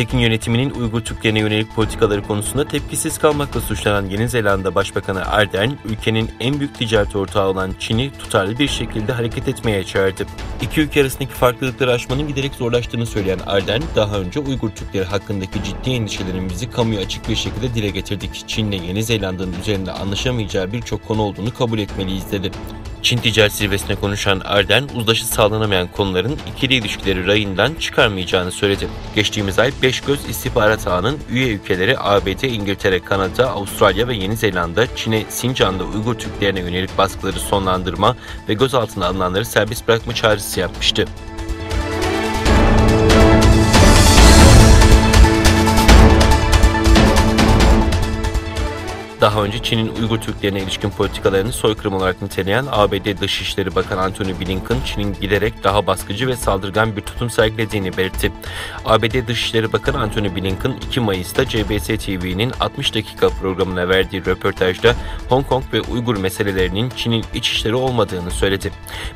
Pekin yönetiminin Uygur Türklerine yönelik politikaları konusunda tepkisiz kalmakla suçlanan Yeni Zelanda Başbakanı Ardern, ülkenin en büyük ticaret ortağı olan Çin'i tutarlı bir şekilde hareket etmeye çağırdı. İki ülke arasındaki farklılıkları aşmanın giderek zorlaştığını söyleyen Ardern, daha önce Uygur Türkleri hakkındaki ciddi endişelerimizi kamuya açık bir şekilde dile getirdik. Çin'le Yeni Zelanda'nın üzerinde anlaşamayacağı birçok konu olduğunu kabul etmeliyiz dedi. Çin ticaret zirvesine konuşan Ardern, uzlaşı sağlanamayan konuların ikili ilişkileri rayından çıkarmayacağını söyledi. Geçtiğimiz ay Beşgöz İstihbarat Ağı'nın üye ülkeleri ABD, İngiltere, Kanada, Avustralya ve Yeni Zelanda, Çin'e Sincan'da Uygur Türklerine yönelik baskıları sonlandırma ve gözaltına alınanları serbest bırakma çağrısı yapmıştı. Daha önce Çin'in Uygur Türklerine ilişkin politikalarını soykırım olarak niteleyen ABD Dışişleri Bakanı Antony Blinken, Çin'in giderek daha baskıcı ve saldırgan bir tutum sergilediğini belirtti. ABD Dışişleri Bakanı Antony Blinken, 2 Mayıs'ta CBS TV'nin 60 dakika programına verdiği röportajda Hong Kong ve Uygur meselelerinin Çin'in iç işleri olmadığını söyledi.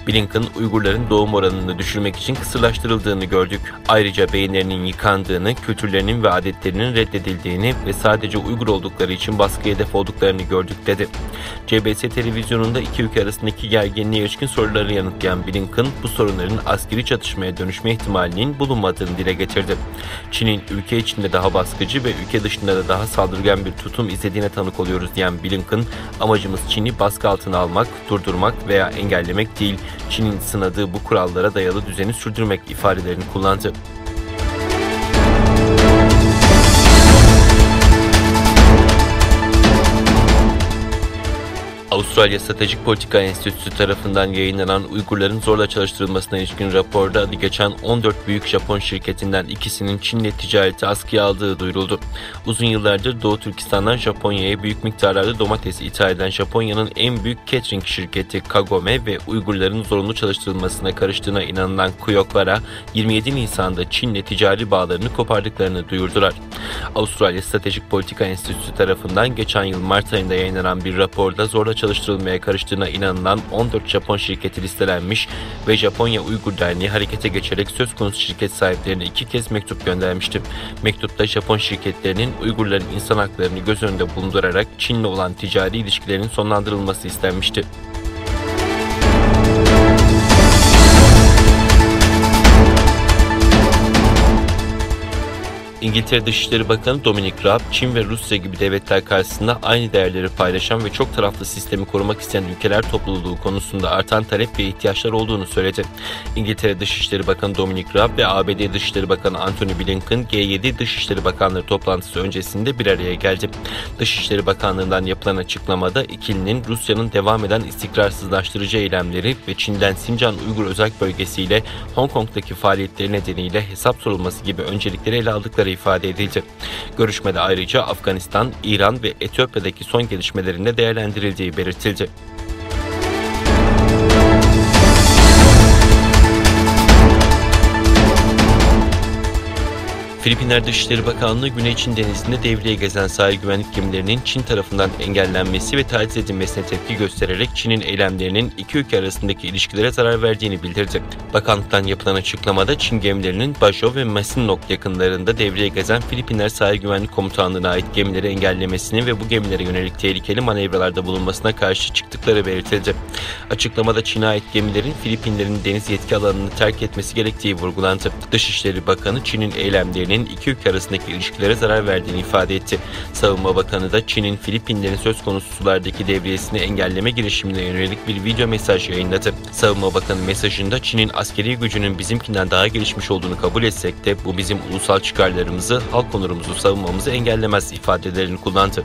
Blinken, Uygurların doğum oranını düşürmek için kısırlaştırıldığını gördük. Ayrıca beyinlerinin yıkandığını, kültürlerinin ve adetlerinin reddedildiğini ve sadece Uygur oldukları için baskıya hedef olduklarını gördük dedi. CBS televizyonunda iki ülke arasındaki gerginliğe ilişkin soruları yanıtlayan Blinken, bu sorunların askeri çatışmaya dönüşme ihtimalinin bulunmadığını dile getirdi. Çin'in ülke içinde daha baskıcı ve ülke dışında da daha saldırgan bir tutum izlediğine tanık oluyoruz diyen Blinken, amacımız Çin'i baskı altına almak, durdurmak veya engellemek değil, Çin'in sınadığı bu kurallara dayalı düzeni sürdürmek ifadelerini kullandı. Avustralya Stratejik Politika Enstitüsü tarafından yayınlanan Uygurların zorla çalıştırılmasına ilişkin raporda adı geçen 14 büyük Japon şirketinden ikisinin Çin'le ticareti askıya aldığı duyuruldu. Uzun yıllardır Doğu Türkistan'dan Japonya'ya büyük miktarlarda domates ithal eden Japonya'nın en büyük catering şirketi Kagome ve Uygurların zorunlu çalıştırılmasına karıştığına inanılan Kuyoklara 27 Nisan'da Çin'le ticari bağlarını kopardıklarını duyurdular. Avustralya Stratejik Politika Enstitüsü tarafından geçen yıl Mart ayında yayınlanan bir raporda zorla çalıştırılmaya karıştığına inanılan 14 Japon şirketi listelenmiş ve Japonya Uygur Derneği harekete geçerek söz konusu şirket sahiplerine 2 kez mektup göndermişti. Mektupta Japon şirketlerinin Uygurların insan haklarını göz önünde bulundurarak Çin'le olan ticari ilişkilerinin sonlandırılması istenmişti. İngiltere Dışişleri Bakanı Dominic Raab, Çin ve Rusya gibi devletler karşısında aynı değerleri paylaşan ve çok taraflı sistemi korumak isteyen ülkeler topluluğu konusunda artan talep ve ihtiyaçlar olduğunu söyledi. İngiltere Dışişleri Bakanı Dominic Raab ve ABD Dışişleri Bakanı Antony Blinken, G7 Dışişleri Bakanları toplantısı öncesinde bir araya geldi. Dışişleri Bakanlığı'ndan yapılan açıklamada ikilinin Rusya'nın devam eden istikrarsızlaştırıcı eylemleri ve Çin'den Sincan Uygur Özerk Bölgesi ile Hong Kong'daki faaliyetleri nedeniyle hesap sorulması gibi öncelikleri ele aldıkları ifade edildi. Görüşmede ayrıca Afganistan, İran ve Etiyopya'daki son gelişmelerin de değerlendirildiği belirtildi. Filipinler Dışişleri Bakanlığı, Güney Çin Denizi'nde devreye gezen sahil güvenlik gemilerinin Çin tarafından engellenmesi ve taciz edilmesine tepki göstererek Çin'in eylemlerinin iki ülke arasındaki ilişkilere zarar verdiğini bildirdi. Bakanlıktan yapılan açıklamada Çin gemilerinin Basho ve Masinloc yakınlarında devreye gezen Filipinler Sahil Güvenlik Komutanlığı'na ait gemileri engellemesini ve bu gemilere yönelik tehlikeli manevralarda bulunmasına karşı çıktıkları belirtildi. Açıklamada Çin'e ait gemilerin Filipinlerin deniz yetki alanını terk etmesi gerektiği vurgulandı. Dışişleri Bakanı, Çin'in eylemlerinin iki ülke arasındaki ilişkilere zarar verdiğini ifade etti. Savunma Bakanı da Çin'in Filipinlerin söz konusu sulardaki devriyesini engelleme girişimine yönelik bir video mesaj yayınladı. Savunma Bakanı mesajında Çin'in askeri gücünün bizimkinden daha gelişmiş olduğunu kabul etsek de bu bizim ulusal çıkarlarımızı, halk onurumuzu savunmamızı engellemez ifadelerini kullandı.